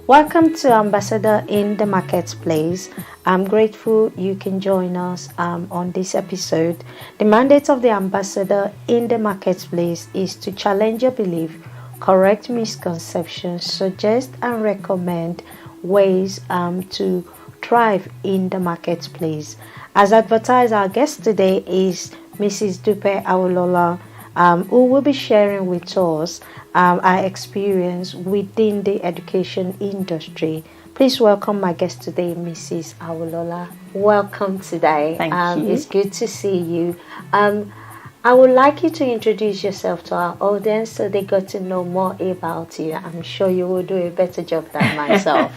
Welcome to Ambassador in the Marketplace. I'm grateful you can join us on this episode. The mandate of the Ambassador in the Marketplace is to challenge your belief, correct misconceptions, suggest and recommend ways to thrive in the marketplace. As advertised, our guest today is Mrs. Dupe Awolola, who will be sharing with us our experience within the education industry. Please welcome my guest today, Mrs. Awolola. Welcome today. Thank you. It's good to see you. I would like you to introduce yourself to our audience so they got to know more about you. I'm sure you will do a better job than myself.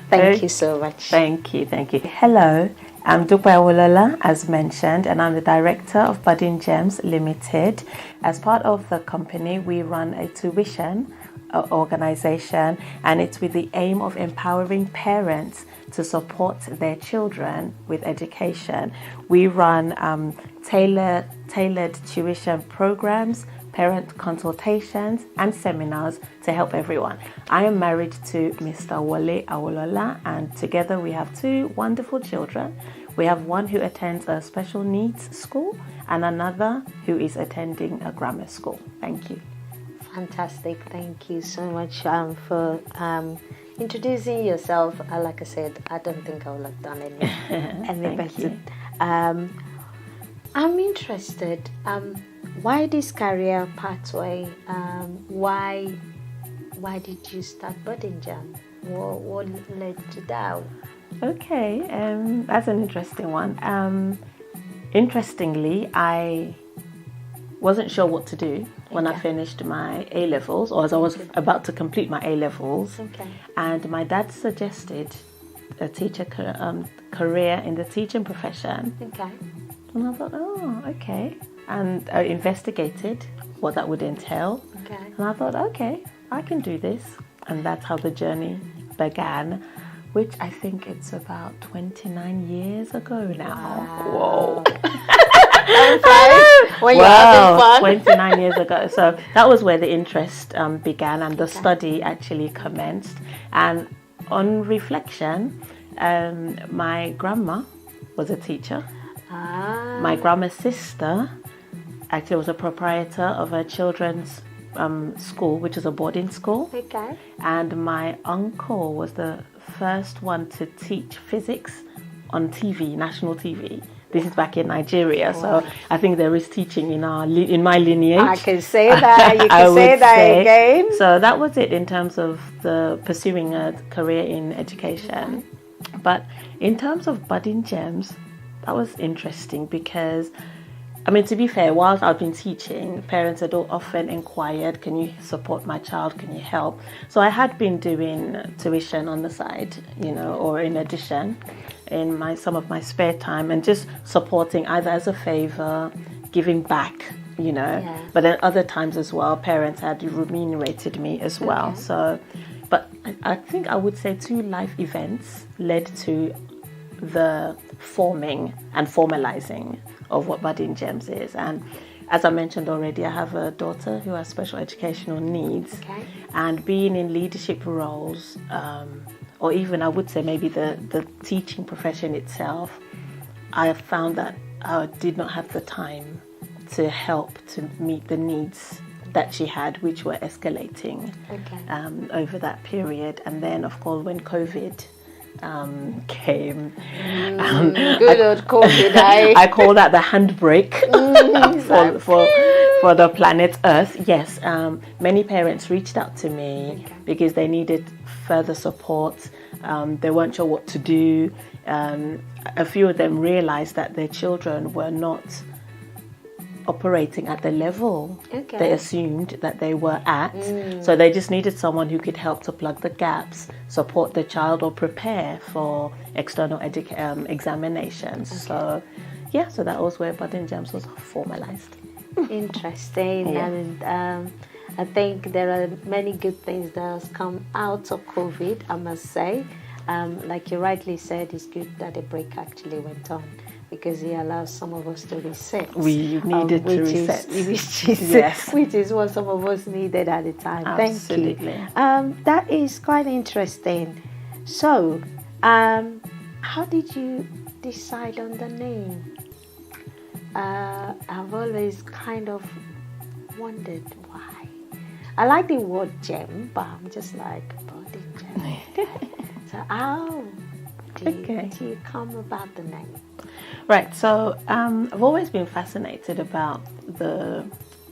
Thank you so much. Thank you. Hello, I'm Dupe Awolola, as mentioned, and I'm the director of Budding Gems Limited. As part of the company, we run a tuition organization, and it's with the aim of empowering parents to support their children with education. We run tailored tuition programs, parent consultations, and seminars to help everyone. I am married to Mr. Wole Awolola, and together we have two wonderful children. We have one who attends a special needs school and another who is attending a grammar school. Thank you. Fantastic. Thank you so much for introducing yourself. Like I said, I don't think I would have done any better. I'm interested. Why this career pathway? Why did you start Budding Gem? What led to that? Okay, that's an interesting one. Interestingly, I wasn't sure what to do when I finished my A-levels, or as I was about to complete my A-levels. Okay. And my dad suggested a teacher career in the teaching profession. Okay. And I thought, oh, okay. And I investigated what that would entail. Okay. And I thought, okay, I can do this. And that's how the journey began, which I think it's about 29 years ago now. Wow. Whoa. When you're having fun. 29 years ago. So that was where the interest began, and the study actually commenced. And on reflection, my grandma was a teacher. My grandma's sister actually was a proprietor of a children's school, which is a boarding school. Okay. And my uncle was the first one to teach physics on TV, national TV. This is back in Nigeria, so I think there is teaching in my lineage. I can say that. You can say that again. So that was it in terms of the pursuing a career in education. But in terms of Budding Gems, that was interesting because, I mean, to be fair, whilst I've been teaching, parents had often inquired, can you support my child? Can you help? So I had been doing tuition on the side, or in addition, in some of my spare time, and just supporting either as a favor, giving back, But then other times as well, parents had remunerated me as well. Okay. So, but I think I would say two life events led to the forming and formalizing of what Budding Gems is. And as I mentioned already, I have a daughter who has special educational needs. Okay. And being in leadership roles, or even I would say maybe the teaching profession itself, I have found that I did not have the time to help to meet the needs that she had, which were escalating over that period. And then, of course, when COVID came. Good old COVID. I call that the handbrake for the planet Earth. Yes, many parents reached out to me because they needed further support. They weren't sure what to do. A few of them realized that their children were not operating at the level they assumed that they were at. So they just needed someone who could help to plug the gaps, support the child, or prepare for external examinations. So that was where Budding Gems was formalized. Interesting. Yeah. And I think there are many good things that has come out of COVID, I must say. Like you rightly said, it's good that the break actually went on, because he allows some of us to reset. We needed to reset. Which is what some of us needed at the time. Absolutely. Thank you. That is quite interesting. So, how did you decide on the name? I've always kind of wondered why. I like the word gem, but I'm just like, body gem. So how do you come about the name? Right, so I've always been fascinated about the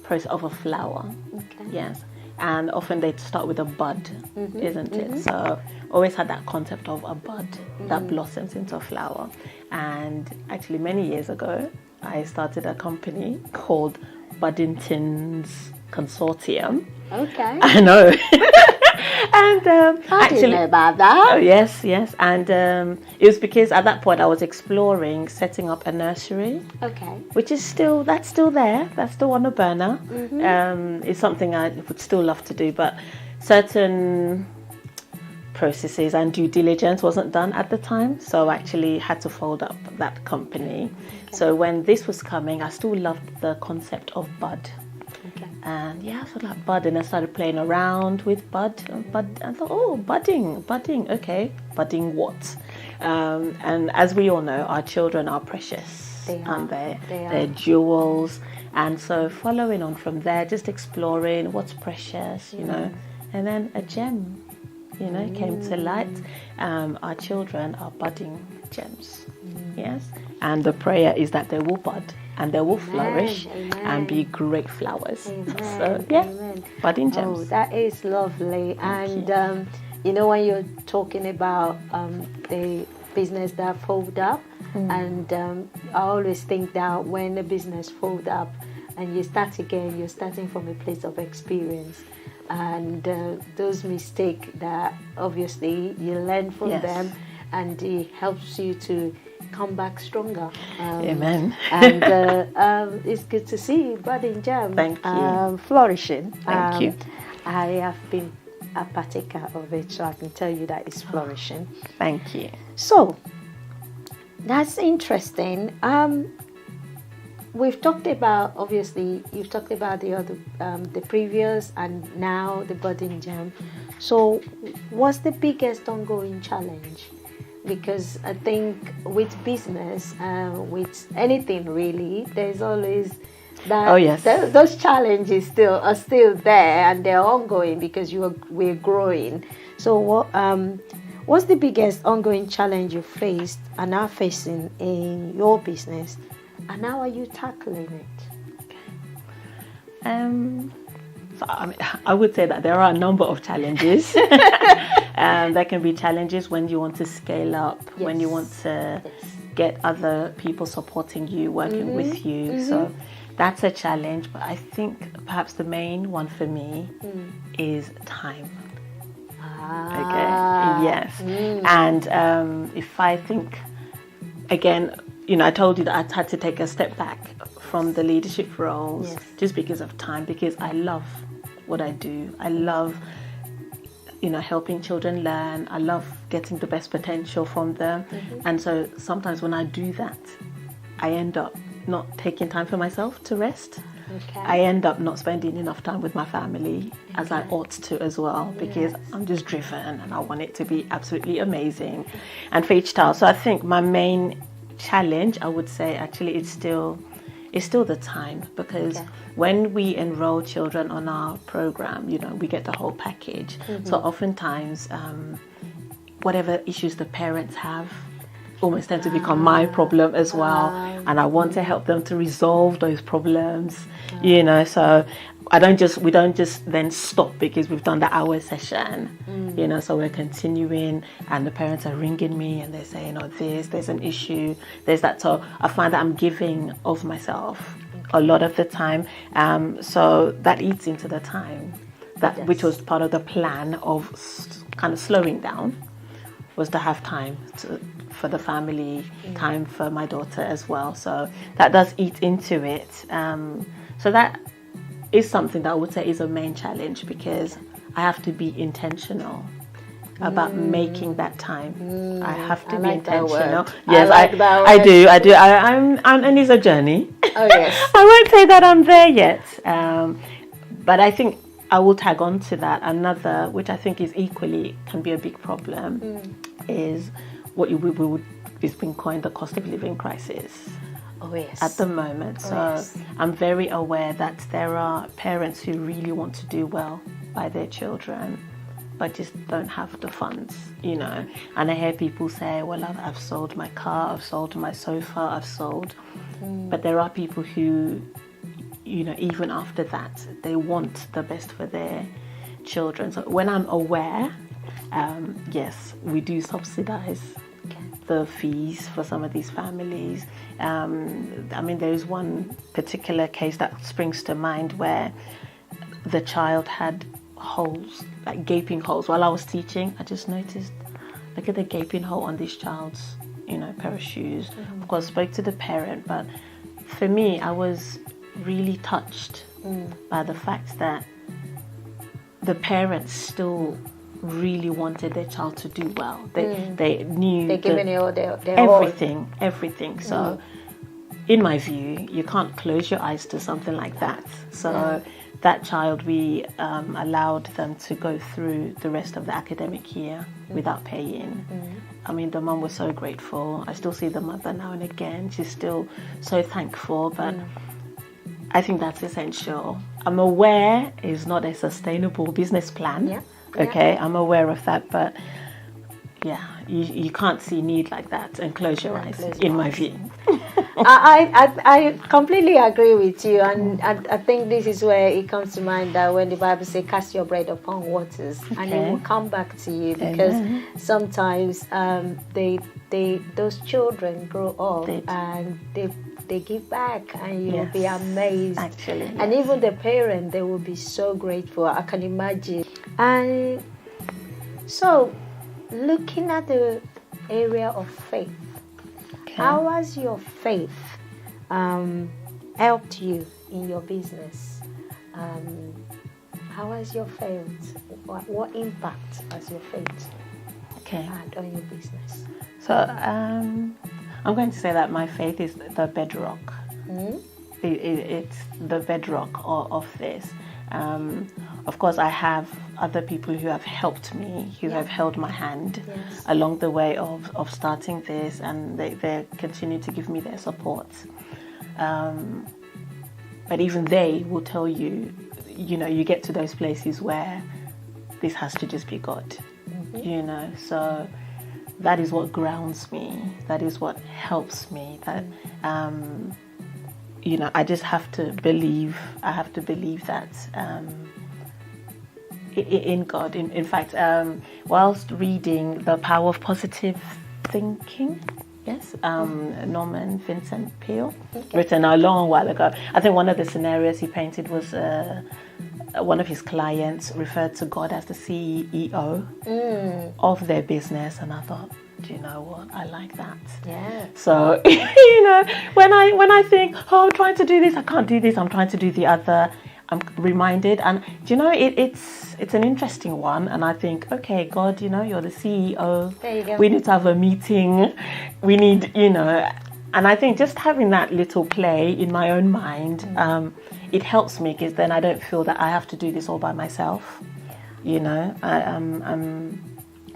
process of a flower. Okay. Yes, and often they start with a bud, isn't it? So always had that concept of a bud that blossoms into a flower. And actually many years ago, I started a company called Buddington's Consortium. Okay. I know. And I didn't know about that. Oh, yes. And it was because at that point I was exploring setting up a nursery. Okay. Which is still there. That's still on the burner. It's something I would still love to do, but certain processes and due diligence wasn't done at the time, so I actually had to fold up that company. Okay. So when this was coming, I still loved the concept of bud. Okay. And yeah, so like bud, and I started playing around with bud. I thought, oh, budding, okay, budding what? And as we all know, our children are precious, aren't they? They're jewels. And so following on from there, just exploring what's precious, you know, and then a gem, you know, came to light. Our children are budding gems, yes. And the prayer is that they will bud and they will flourish and be great flowers. So, yeah, budding gems. Oh, that is lovely. And, you know, when you're talking about the business that fold up, and I always think that when a business fold up and you start again, you're starting from a place of experience. And those mistakes that obviously you learn from them, and it helps you to come back stronger. Amen. And it's good to see you, budding gem. Thank you. Flourishing. Thank you. I have been a partaker of it, so I can tell you that it's flourishing. Thank you. So that's interesting. We've talked about, obviously, you've talked about the other, the previous and now the budding gem. So what's the biggest ongoing challenge? Because I think with business, with anything really, there's always that. Oh yes. Those challenges are still there, and they're ongoing because we're growing. So what's the biggest ongoing challenge you faced and are facing in your business? And how are you tackling it? So, I would say that there are a number of challenges. There can be challenges when you want to scale up, when you want to get other people supporting you, working with you. So that's a challenge. But I think perhaps the main one for me is time. Okay. Yes. And if I think, again, you know, I told you that I had to take a step back from the leadership roles just because of time, because I love what I do. I love, you know, helping children learn. I love getting the best potential from them. And so sometimes when I do that, I end up not taking time for myself to rest. I end up not spending enough time with my family as I ought to as well, because I'm just driven and I want it to be absolutely amazing and for each child. So I think my main challenge, I would say, actually it's still the time, because when we enroll children on our program, you know, we get the whole package. So oftentimes whatever issues the parents have almost tend to become my problem as well, and I want to help them to resolve those problems, you know. So we don't just then stop because we've done the hour session, you know. So we're continuing, and the parents are ringing me and they're saying, oh, there's an issue, there's that. So I find that I'm giving of myself a lot of the time, so that eats into the time which was part of the plan of kind of slowing down, was to have time for the family, time for my daughter as well. So that does eat into it. So that is something that I would say is a main challenge, because I have to be intentional about making that time. I have to be like that intentional. word. Yes, I like that I word. do. And it's a journey. Oh yes. I won't say that I'm there yet. But I think I will tag on to that. Another, which I think is equally can be a big problem, is what it's been coined the cost of living crisis. Oh yes. At the moment. So yes. I'm very aware that there are parents who really want to do well by their children, but just don't have the funds, And I hear people say, well, I've sold my car, I've sold my sofa, I've sold. But there are people who, even after that, they want the best for their children. So when I'm aware, yes, we do subsidize the fees for some of these families. There is one particular case that springs to mind where the child had holes, like gaping holes. While I was teaching, I just noticed, look at the gaping hole on this child's, pair of shoes. Of course, spoke to the parent, but for me, I was really touched by the fact that the parents still really wanted their child to do well. They knew they're giving it all their everything. So in my view, you can't close your eyes to something like that. So that child, we allowed them to go through the rest of the academic year without paying. The mum was so grateful. I still see the mother now and again. She's still so thankful, but I think that's essential. I'm aware it's not a sustainable business plan. Yeah. Okay, I'm aware of that, but you can't see need like that and close your eyes, in my view. I completely agree with you, and I think this is where it comes to mind that when the Bible says, "Cast your bread upon waters," and it will come back to you, because sometimes those children grow up and they give back, and you'll be amazed. Actually, yes. And even the parent, they will be so grateful. I can imagine. And so, looking at the area of faith, how has your faith helped you in your business? How has your faith? What impact has your faith had on your business? So I'm going to say that my faith is the bedrock. It's the bedrock of this. Of course, I have other people who have helped me, who have held my hand along the way of starting this, and they continue to give me their support. But even they will tell you, you get to those places where this has to just be God, So that is what grounds me. That is what helps me. That I just have to believe. I have to believe that in God. In fact, whilst reading The Power of Positive Thinking, Norman Vincent Peale, written a long while ago. I think one of the scenarios he painted was one of his clients referred to God as the CEO of their business, and I thought, do you know what? I like that. Yeah. So when I think, I'm trying to do this, I can't do this, I'm trying to do the other, I'm reminded, and do you know, it's an interesting one, and I think, okay, God, you're the CEO. There you go. We need to have a meeting. We need, and I think just having that little play in my own mind, it helps me, because then I don't feel that I have to do this all by myself. I'm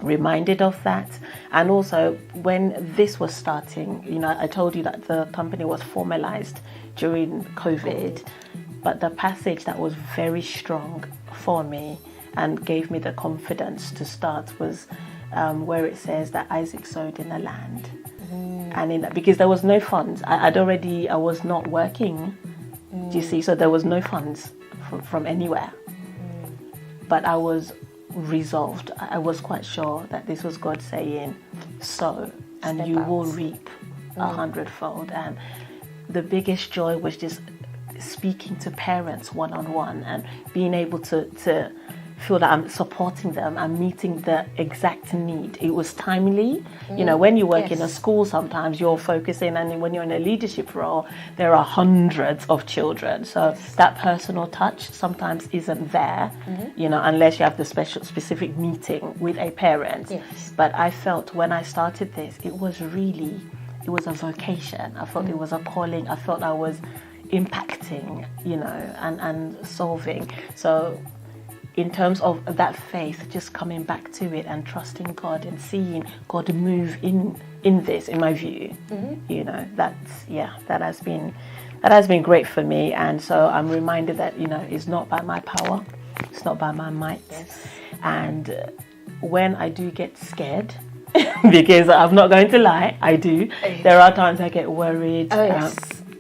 reminded of that. And also, when this was starting, I told you that the company was formalized during COVID, but the passage that was very strong for me and gave me the confidence to start was where it says that Isaac sowed in the land. And because there was no funds, I was not working, do you see? So there was no funds from anywhere. But I was resolved. I was quite sure that this was God saying, sow, and you will reap 100-fold. And the biggest joy was just speaking to parents one-on-one and being able to feel that I'm supporting them and meeting the exact need. It was timely. When you work in a school, sometimes you're focusing, and when you're in a leadership role, there are hundreds of children. So that personal touch sometimes isn't there, unless you have the specific meeting with a parent. Yes. But I felt when I started this, it was a vocation. I felt it was a calling. I felt I was impacting, and solving. So in terms of that faith, just coming back to it and trusting God and seeing God move in this, in my view, that has been great for me. And so I'm reminded that, it's not by my power, it's not by my might. Yes. And when I do get scared, because I'm not going to lie, I do. There are times I get worried.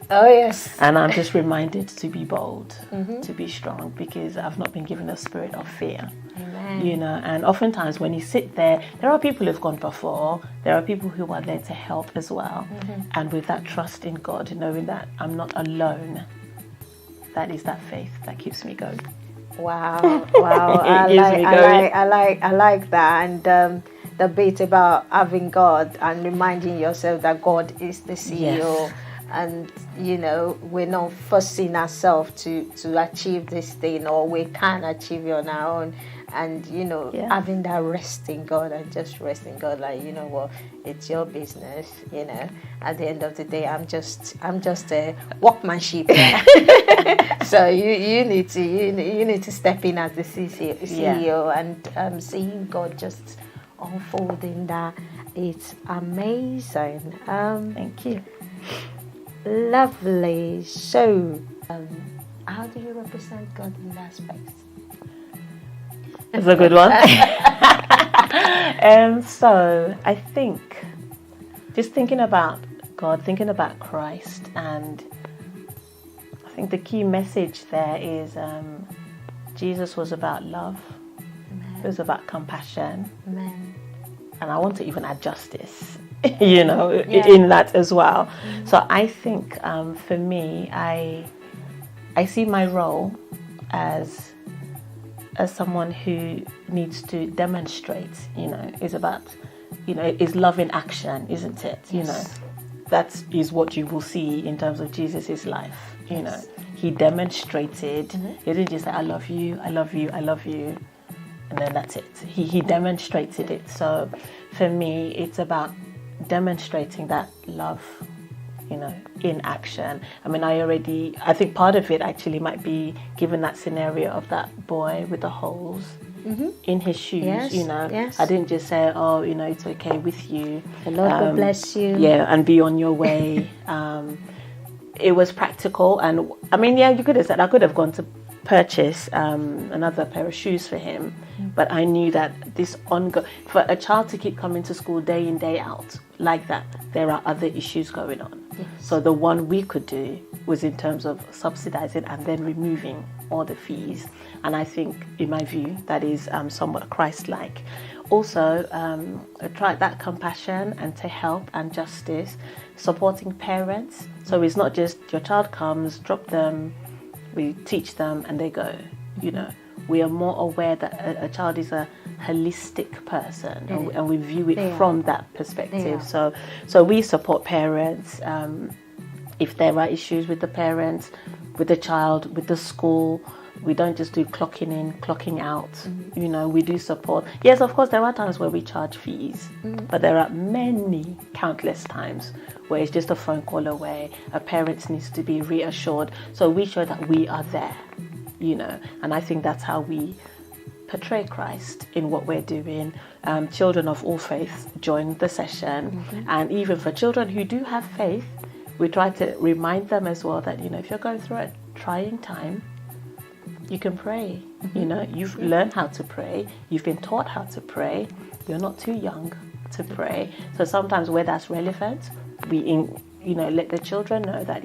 Oh, yes. And I'm just reminded to be bold, to be strong, because I've not been given a spirit of fear. Amen. And oftentimes when you sit there are people who've gone before, there are people who are there to help as well. And with that trust in God, knowing that I'm not alone, that is that faith that keeps me going. Wow. I like that. And the bit about having God and reminding yourself that God is the CEO. Yes. And we're not forcing ourselves to achieve this thing, or we can achieve it on our own. And having that rest in God, and just rest in God, like, what, it's your business. At the end of the day, I'm just a workmanship. So you need to step in as the CEO and seeing God just unfolding that. It's amazing. Thank you. Lovely. So, how do you represent God in that space? That's a good one. So I think just thinking about God, thinking about Christ, and I think the key message there is Jesus was about love. Amen. It was about compassion. Amen. And I want to even add justice, in that as well. So I think for me, I see my role as someone who needs to demonstrate, is about, is love in action, isn't it? Yes. That is what you will see in terms of Jesus' life. He demonstrated. He didn't just say, I love you, I love you, I love you, and then that's it. He demonstrated it. So for me, it's about demonstrating that love, in action. I mean, I think part of it actually might be given that scenario of that boy with the holes in his shoes. Yes. I didn't just say, oh, it's okay with you. The Lord will bless you. Yeah, and be on your way. It was practical, and I mean, you could have said I could have gone to purchase another pair of shoes for him, but I knew that for a child to keep coming to school day in, day out like that, there are other issues going on. Yes. So the one we could do was in terms of subsidizing and then removing all the fees, and I think, in my view, that is somewhat Christ-like. Also, try that compassion and to help and justice, supporting parents. So it's not just your child comes, drop them, we teach them and they go. We are more aware that a child is a holistic person, and we view it from that perspective. So we support parents if there are issues with the parents, with the child, with the school. We don't just do clocking in, clocking out. We do support. Yes, of course, there are times where we charge fees, but there are many, countless times where it's just a phone call away. A parent needs to be reassured. So we show that we are there, and I think that's how we portray Christ in what we're doing. Children of all faiths join the session. And even for children who do have faith, we try to remind them as well that, if you're going through a trying time, you can pray. You've learned how to pray. You've been taught how to pray. You're not too young to pray. So sometimes where that's relevant, we let the children know that,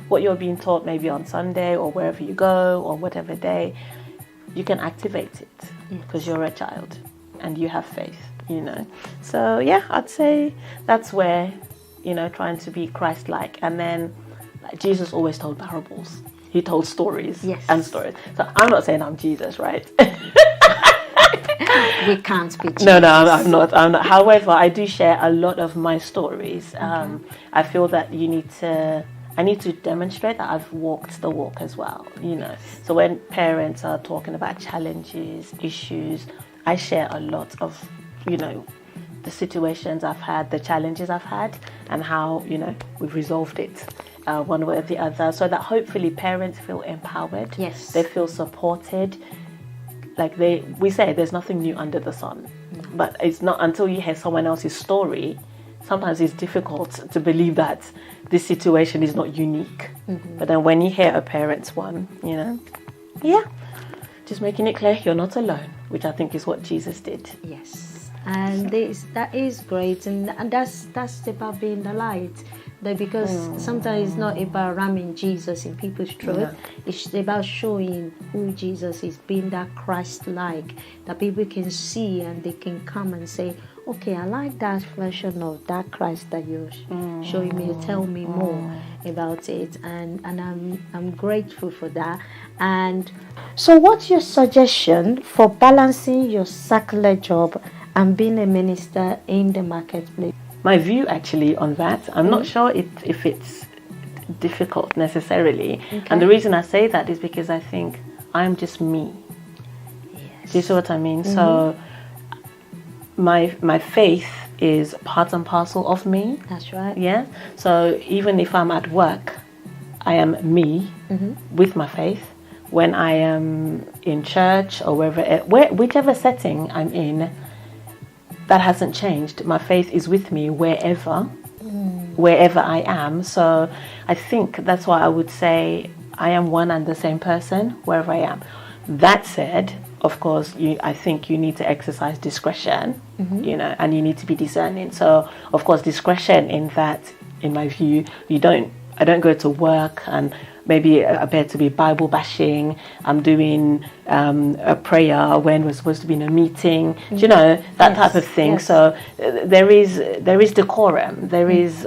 what you're being taught maybe on Sunday or wherever you go or whatever day, you can activate it because you're a child and you have faith, So, I'd say that's where, trying to be Christ-like. And then Jesus always told parables. He told stories and stories. So I'm not saying I'm Jesus, right? We can't be Jesus. No, I'm not. However, I do share a lot of my stories. I feel that I need to demonstrate that I've walked the walk as well, So when parents are talking about challenges, issues, I share a lot of, the situations I've had, the challenges I've had, and how, we've resolved it one way or the other, so that hopefully parents feel empowered. Yes. They feel supported. Like we say, there's nothing new under the sun. But it's not until you hear someone else's story, sometimes it's difficult to believe that this situation is not unique. But then when you hear a parent's one, just making it clear you're not alone, which I think is what Jesus did. Yes, and that is great, and that's about being the light. Because sometimes it's not about ramming Jesus in people's throat. No. It's about showing who Jesus is, being that Christ-like, that people can see and they can come and say, okay, I like that version of that Christ that you're showing me. Tell me more about it, and I'm grateful for that. And so, what's your suggestion for balancing your secular job and being a minister in the marketplace? My view actually on that, I'm not sure if it's difficult necessarily. Okay. And the reason I say that is because I think I'm just me. Yes. Do you see what I mean? So my faith is part and parcel of me. That's right. Yeah. So even if I'm at work, I am me with my faith. When I am in church or whichever setting I'm in, that hasn't changed. My faith is with me wherever I am. So I think that's why I would say I am one and the same person wherever I am. That said, of course, I think you need to exercise discretion, and you need to be discerning. So, of course, discretion in that, in my view, I don't go to work and maybe I appear to be Bible bashing. I'm doing a prayer when we're supposed to be in a meeting, that type of thing. Yes. So there is decorum. There is,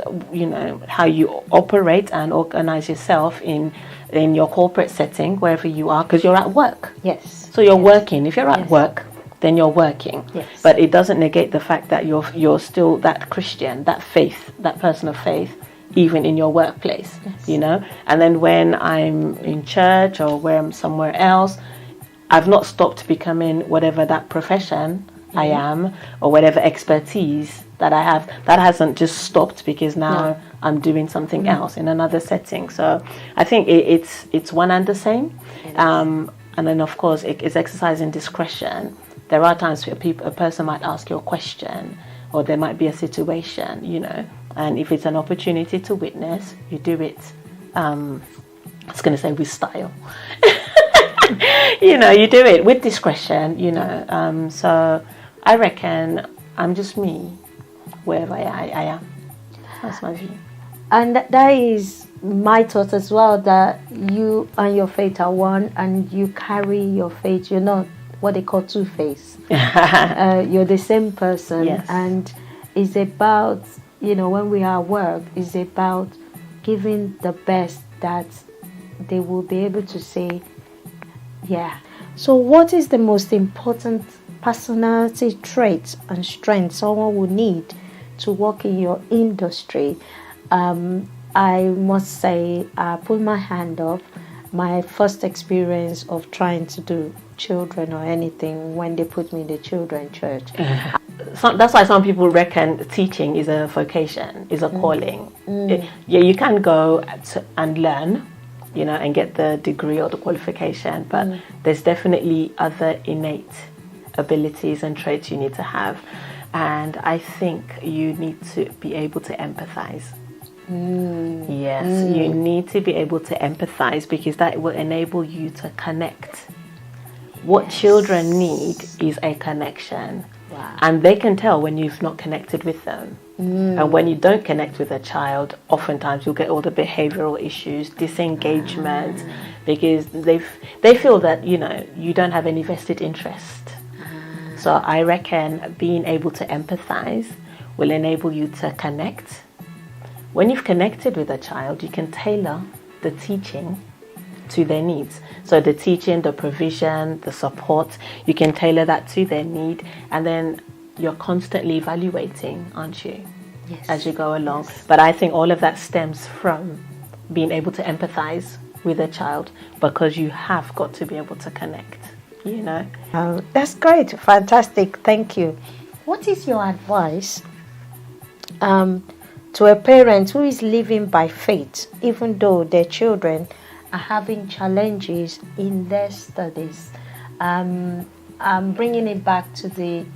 how you operate and organize yourself in your corporate setting, wherever you are, because you're at work. Yes. So you're working. If you're at work, then you're working. Yes. But it doesn't negate the fact that you're still that Christian, that faith, that person of faith, even in your workplace, And then when I'm in church or where I'm somewhere else, I've not stopped becoming whatever that profession I am or whatever expertise that I have. That hasn't just stopped because now I'm doing something else in another setting. So I think it's one and the same. And then, of course, it's exercising discretion. There are times where a person might ask you a question or there might be a situation, And if it's an opportunity to witness, you do it, I was going to say with style. You do it with discretion, So I reckon I'm just me, wherever I am. That's my view. And that is my thought as well, that you and your faith are one and you carry your faith. You're not what they call two-faced. You're the same person. Yes. And it's about... when we are at work, it's about giving the best that they will be able to say, yeah. So what is the most important personality trait and strength someone will need to work in your industry? I must say, I put my hand up. My first experience of trying to do children or anything when they put me in the children's church. That's why some people reckon teaching is a vocation, is a calling. You can go and learn, and get the degree or the qualification, but there's definitely other innate abilities and traits you need to have. And I think you need to be able to empathize. Yes, you need to be able to empathize because that will enable you to connect. What children need is a connection. Wow. And they can tell when you've not connected with them. And when you don't connect with a child, oftentimes you'll get all the behavioral issues, disengagement, because they feel that, you don't have any vested interest. So I reckon being able to empathize will enable you to connect. When you've connected with a child, you can tailor the teaching to their needs. So the teaching, the provision, the support, you can tailor that to their need, and then you're constantly evaluating, aren't you? Yes. As you go along. Yes. But I think all of that stems from being able to empathize with a child, because you have got to be able to connect, you know. Oh, that's great. Fantastic. Thank you. What is your advice to a parent who is living by faith, even though their children are having challenges in their studies? I'm bringing it back to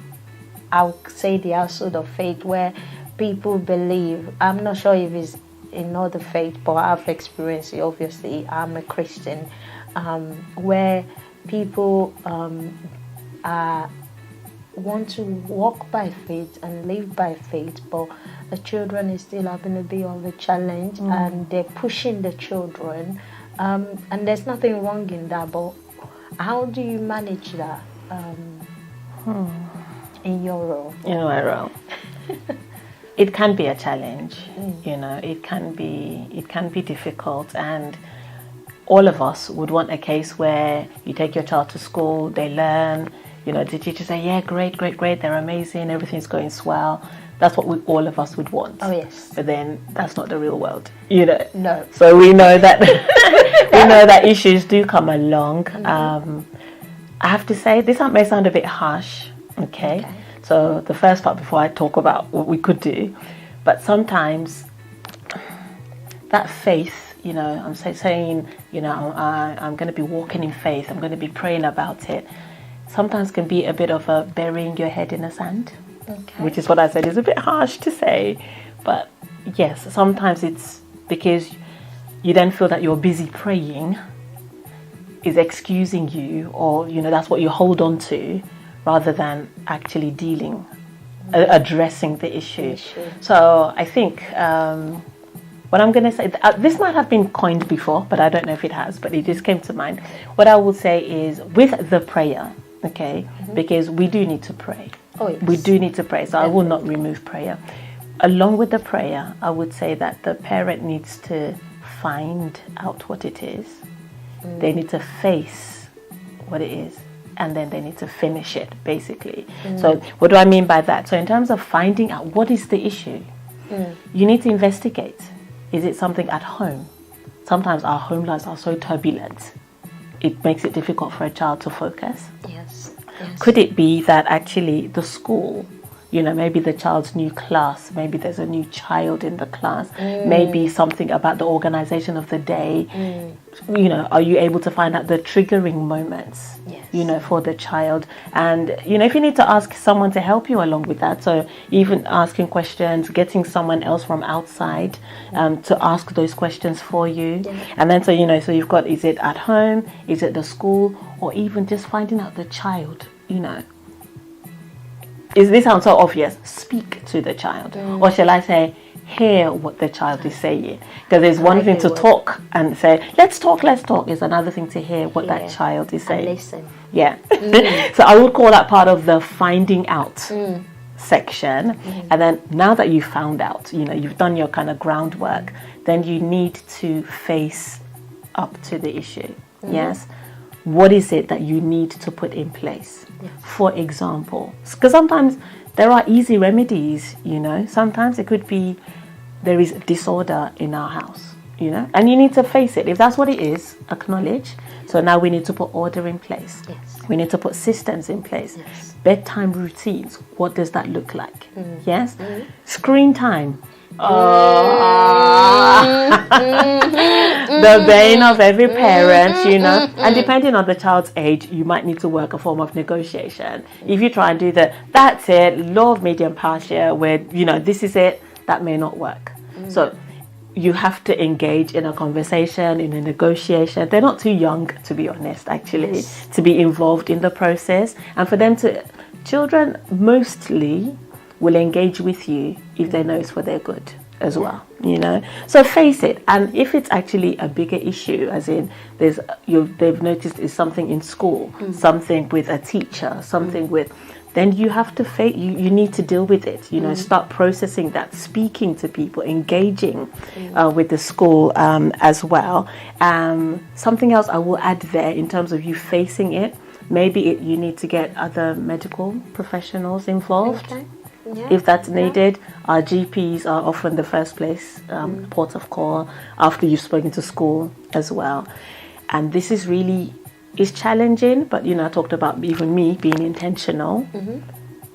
I'll say the household of faith, where people believe, I'm not sure if it's in other faith, but I've experienced it. Obviously, I'm a Christian, where people want to walk by faith and live by faith, but the children is still having a bit of a challenge, and they're pushing the children, and there's nothing wrong in that, but how do you manage that in your role? In my role. It can be a challenge, you know, it can be difficult, and all of us would want a case where you take your child to school, they learn, you know, the teacher say, yeah, great, they're amazing, everything's going swell. That's what all of us would want. Oh, yes. But then that's not the real world, you know. No. So we know that issues do come along. I have to say, this may sound a bit harsh, okay? So the first part, before I talk about what we could do, but sometimes that faith, you know, I'm saying, you know, I'm going to be walking in faith, I'm going to be praying about it, sometimes can be a bit of a burying your head in the sand, which is what I said is a bit harsh to say. But yes, sometimes it's because you then feel that you're busy praying is excusing you, or, you know, that's what you hold on to, rather than actually addressing the issue. So I think what I'm going to say, this might have been coined before, but I don't know if it has, but it just came to mind. What I will say is, with the prayer, okay, because we do need to pray. Oh, yes. We do need to pray, so I will not remove prayer. Along with the prayer, I would say that the parent needs to find out what it is. They need to face what it is, and then they need to finish it, basically. So what do I mean by that? So in terms of finding out what is the issue, you need to investigate. Is it something at home? Sometimes our home lives are so turbulent, it makes it difficult for a child to focus. Yes. Could it be that actually the school, you know, maybe the child's new class, maybe there's a new child in the class, maybe something about the organization of the day, you know, are you able to find out the triggering moments, you know, for the child? And, you know, if you need to ask someone to help you along with that, so even asking questions, getting someone else from outside to ask those questions for you. And then, so, you know, so you've got, is it at home, is it the school, or even just finding out the child, you know. This sounds so obvious. Speak to the child. Or shall I say, hear what the child is saying? Because there's one thing to talk and say, let's talk. It's another thing to hear what that child is saying. And listen. Yeah. So I would call that part of the finding out section. And then now that you've found out, you know, you've done your kind of groundwork, then you need to face up to the issue. Yes. What is it that you need to put in place? For example, because sometimes there are easy remedies, you know. Sometimes it could be there is disorder in our house, you know, and you need to face it. If that's what it is, acknowledge. So now we need to put order in place. We need to put systems in place. Bedtime routines. What does that look like? Yes. Screen time. The bane of every parent, you know. And depending on the child's age, you might need to work a form of negotiation. If you try and do that's it, law of medium power share, where, you know, this is it, that may not work. So you have to engage in a conversation, in a negotiation. They're not too young, to be honest, actually, to be involved in the process. And for them to, children mostly will engage with you if they know it's for their good as well, you know. So face it, and if it's actually a bigger issue, as in they've noticed is something in school, something with a teacher, something with then you have to you need to deal with it, start processing that, speaking to people, engaging with the school as well. Something else I will add there in terms of you facing it, maybe you need to get other medical professionals involved. Okay. Yeah. If that's needed. Our GPs are often the first place port of call after you've spoken to school as well. And this is really challenging, but I talked about even me being intentional.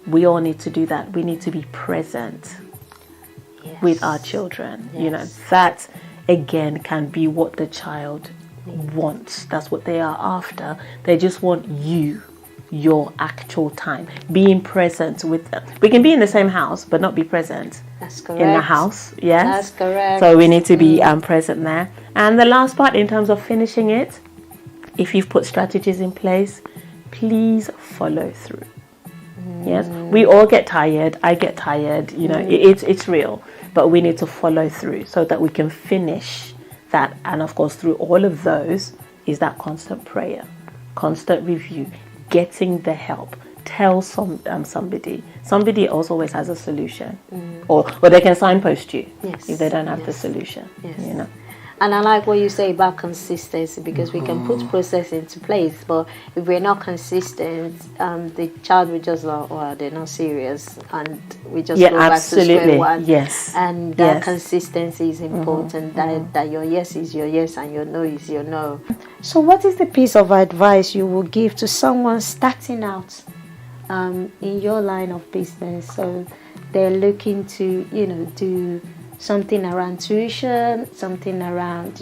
We all need to do that. We need to be present with our children. That again can be what the child wants. That's what they are after. They just want your actual time, being present with them. We can be in the same house but not be present. That's correct. In the house. Yes, that's correct. So we need to be present there. And the last part, in terms of finishing it, if you've put strategies in place, please follow through. Yes, we all get tired. I get tired. It's real, but we need to follow through so that we can finish that. And of course, through all of those is that constant prayer, constant review, getting the help. Tell somebody. Somebody else always has a solution, or they can signpost you if they don't have the solution. Yes. And I like what you say about consistency, because we can put process into place, but if we're not consistent, the child will just like, well, they're not serious, and we just go back to square one. Yes. And that consistency is important. That your yes is your yes and your no is your no. So, what is the piece of advice you will give to someone starting out in your line of business? So they're looking to do something around tuition, something around,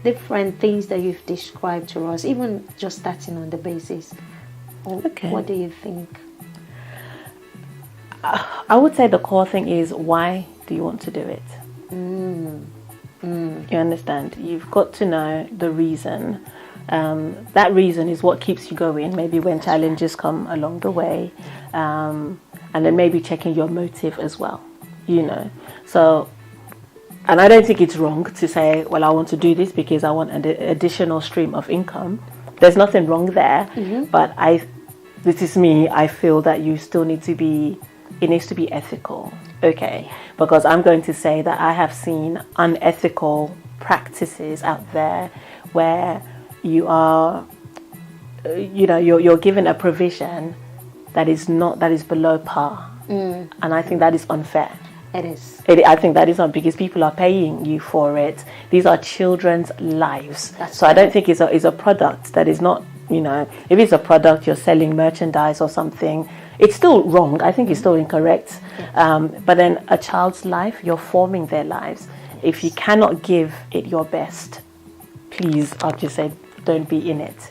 different things that you've described to us, even just starting on the basis. What do you think? I would say the core thing is, why do you want to do it? You understand? You've got to know the reason. That reason is what keeps you going, maybe when challenges come along the way. And then maybe checking your motive as well, So, and I don't think it's wrong to say, well, I want to do this because I want an additional stream of income. There's nothing wrong there. But this is me, I feel that you still need to it needs to be ethical. Okay. Because I'm going to say that I have seen unethical practices out there where you are, you're given a provision that is below par. And I think that is unfair. It is. I think that is not, because people are paying you for it. These are children's lives. I don't think it's a product that is not, if it's a product, you're selling merchandise or something, it's still wrong. I think it's still incorrect. But then a child's life, you're forming their lives. If you cannot give it your best, please, I'll just say, don't be in it,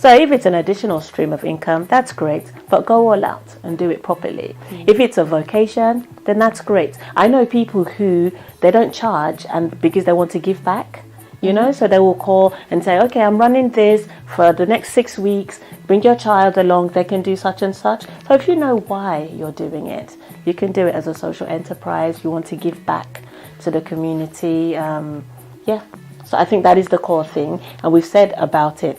So if it's an additional stream of income, that's great, but go all out and do it properly. If it's a vocation, then that's great. I know people who, they don't charge, and because they want to give back, so they will call and say, okay, I'm running this for the next 6 weeks, bring your child along, they can do such and such. So if you know why you're doing it, you can do it as a social enterprise. You want to give back to the community. So I think that is the core thing. And we've said about it,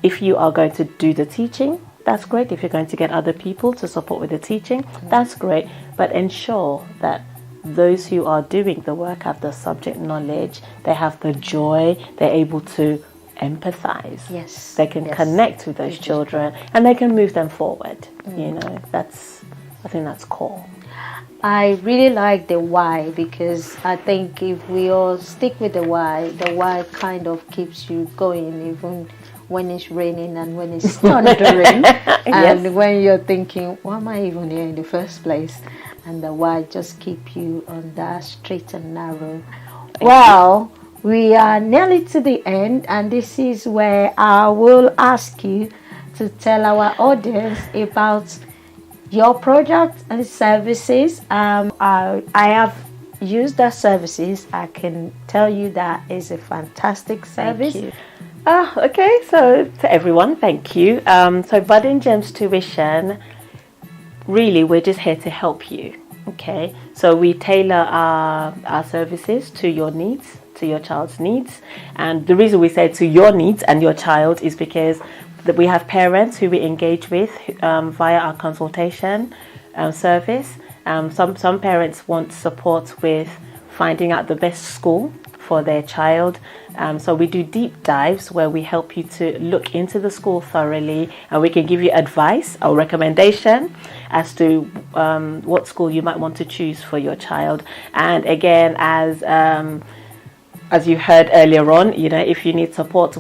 if you are going to do the teaching, that's great. If you're going to get other people to support with the teaching, that's great. But ensure that those who are doing the work have the subject knowledge, they have the joy, they're able to empathize. Yes. They can connect with those children and they can move them forward. I think that's core. I really like the why, because I think if we all stick with the why kind of keeps you going even when it's raining and when it's thundering and when you're thinking, why am I even here in the first place? And the why just keep you on that straight and narrow. Well, we are nearly to the end, and this is where I will ask you to tell our audience about your product and services. I have used the services. I can tell you that is a fantastic service. Thank you. Okay, so to everyone, thank you. So Budding Gems Tuition, really, we're just here to help you. Okay, so we tailor our services to your needs, to your child's needs. And the reason we say to your needs and your child is because we have parents who we engage with via our consultation service. Some parents want support with finding out the best school for their child. So we do deep dives where we help you to look into the school thoroughly, and we can give you advice or recommendation as to what school you might want to choose for your child. And again, as you heard earlier on, if you need support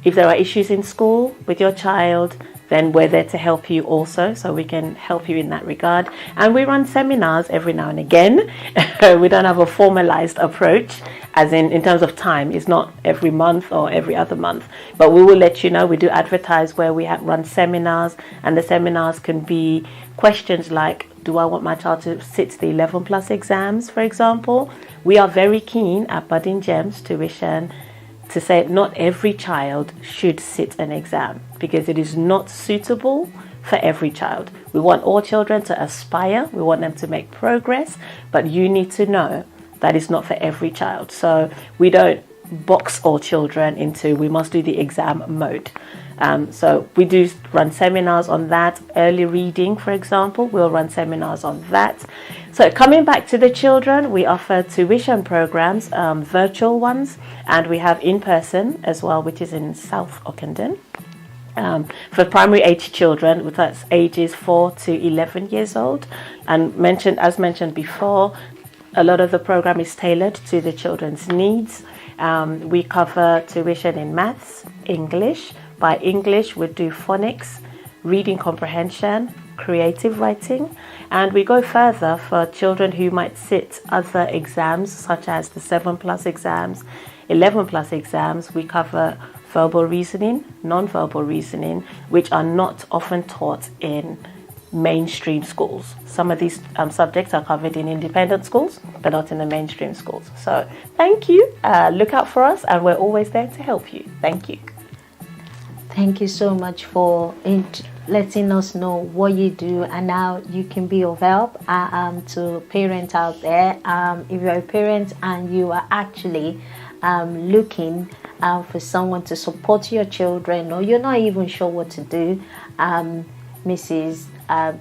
if there are issues in school with your child, then we're there to help you also, so we can help you in that regard. And we run seminars every now and again. We don't have a formalized approach, as in terms of time. It's not every month or every other month, but we will let you know. We do advertise where we run seminars, and the seminars can be questions like, do I want my child to sit the 11 plus exams, for example? We are very keen at Budding Gems Tuition to say not every child should sit an exam, because it is not suitable for every child. We want all children to aspire, we want them to make progress, but you need to know that is not for every child. So we don't box all children into we must do the exam mode. So we do run seminars on that. Early reading, for example, we'll run seminars on that. So coming back to the children, we offer tuition programs, virtual ones, and we have in-person as well, which is in South Ockenden. For primary age children, that's ages 4 to 11 years old. And as mentioned before, a lot of the program is tailored to the children's needs. We cover tuition in maths, English. By English, we do phonics, reading comprehension, creative writing, and we go further for children who might sit other exams such as the 7 plus exams, 11 plus exams. We cover verbal reasoning, non-verbal reasoning, which are not often taught in mainstream schools. Some of these subjects are covered in independent schools, but not in the mainstream schools. So thank you. Look out for us, and we're always there to help you. Thank you. Thank you so much for letting us know what you do and how you can be of help to parents out there. If you're a parent and you are actually looking for someone to support your children, or you're not even sure what to do, Mrs.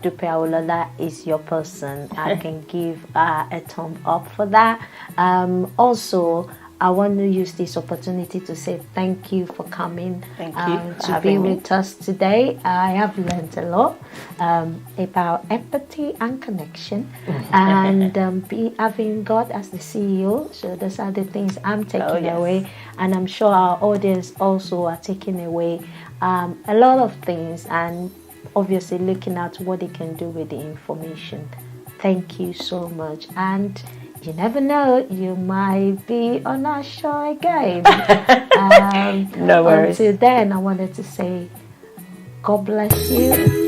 Dupe Awolola is your person. I can give a thumb up for that. Also, I want to use this opportunity to say thank you for coming to be with us today. I have learned a lot about empathy and connection, and having God as the CEO. So those are the things I'm taking away, and I'm sure our audience also are taking away a lot of things, and obviously looking at what they can do with the information. Thank you so much. And you never know, you might be on our show again. No worries. Until then, I wanted to say God bless you.